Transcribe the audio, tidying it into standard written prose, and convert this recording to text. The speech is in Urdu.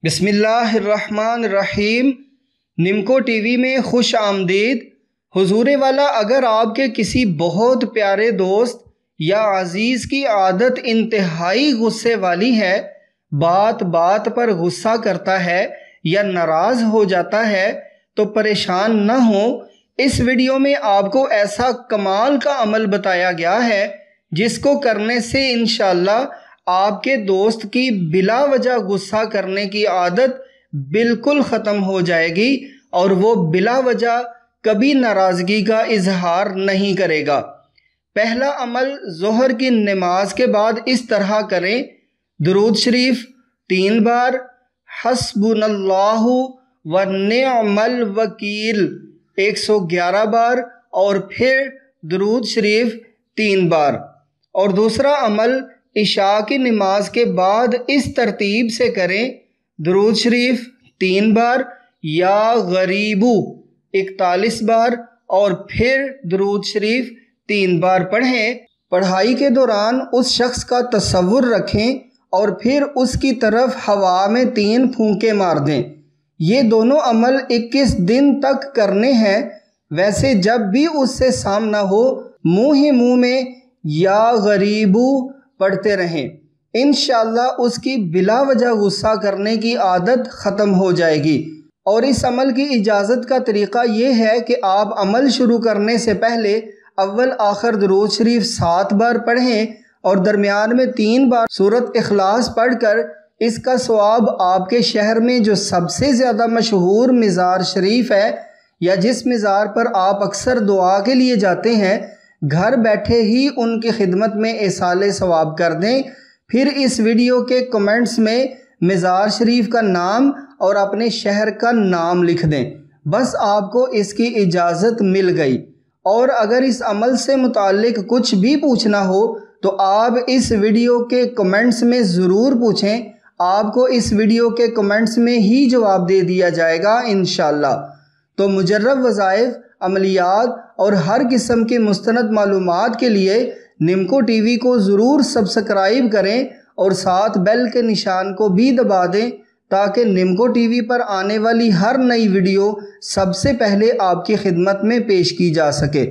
بسم الرحمن الرحیم۔ نمکو ٹی وی میں خوش آمدید۔ حضور والا، اگر آپ کے کسی بہت پیارے دوست یا عزیز کی عادت انتہائی غصے والی ہے، بات بات پر غصہ کرتا ہے یا ناراض ہو جاتا ہے، تو پریشان نہ ہوں۔ اس ویڈیو میں آپ کو ایسا کمال کا عمل بتایا گیا ہے جس کو کرنے سے انشاءاللہ آپ کے دوست کی بلا وجہ غصہ کرنے کی عادت بالکل ختم ہو جائے گی اور وہ بلا وجہ کبھی ناراضگی کا اظہار نہیں کرے گا۔ پہلا عمل، ظہر کی نماز کے بعد اس طرح کریں: درود شریف 3 بار، حسبنا اللہ و نعم الوکیل 111 بار، اور پھر درود شریف 3 بار۔ اور دوسرا عمل، عشاء کی نماز کے بعد اس ترتیب سے کریں: درود شریف 3 بار، یا غریبو 41 بار، اور پھر درود شریف 3 بار پڑھیں۔ پڑھائی کے دوران اس شخص کا تصور رکھیں اور پھر اس کی طرف ہوا میں 3 پھونکے مار دیں۔ یہ دونوں عمل 21 دن تک کرنے ہیں۔ ویسے جب بھی اس سے سامنا ہو، منہ ہی منہ میں یا غریبو پڑھتے رہیں۔ انشاءاللہ اس کی بلا وجہ غصہ کرنے کی عادت ختم ہو جائے گی۔ اور اس عمل کی اجازت کا طریقہ یہ ہے کہ آپ عمل شروع کرنے سے پہلے اول آخر درود شریف 7 بار پڑھیں اور درمیان میں 3 بار سورۃ اخلاص پڑھ کر اس کا ثواب آپ کے شہر میں جو سب سے زیادہ مشہور مزار شریف ہے، یا جس مزار پر آپ اکثر دعا کے لیے جاتے ہیں، گھر بیٹھے ہی ان کی خدمت میں ایصال ثواب کر دیں۔ پھر اس ویڈیو کے کمنٹس میں مزار شریف کا نام اور اپنے شہر کا نام لکھ دیں۔ بس آپ کو اس کی اجازت مل گئی۔ اور اگر اس عمل سے متعلق کچھ بھی پوچھنا ہو تو آپ اس ویڈیو کے کمنٹس میں ضرور پوچھیں۔ آپ کو اس ویڈیو کے کمنٹس میں ہی جواب دے دیا جائے گا انشاءاللہ۔ تو مجرب وظائف، عملیات اور ہر قسم کی مستند معلومات کے لیے نمکو ٹی وی کو ضرور سبسکرائب کریں اور ساتھ بیل کے نشان کو بھی دبا دیں تاکہ نمکو ٹی وی پر آنے والی ہر نئی ویڈیو سب سے پہلے آپ کی خدمت میں پیش کی جا سکے۔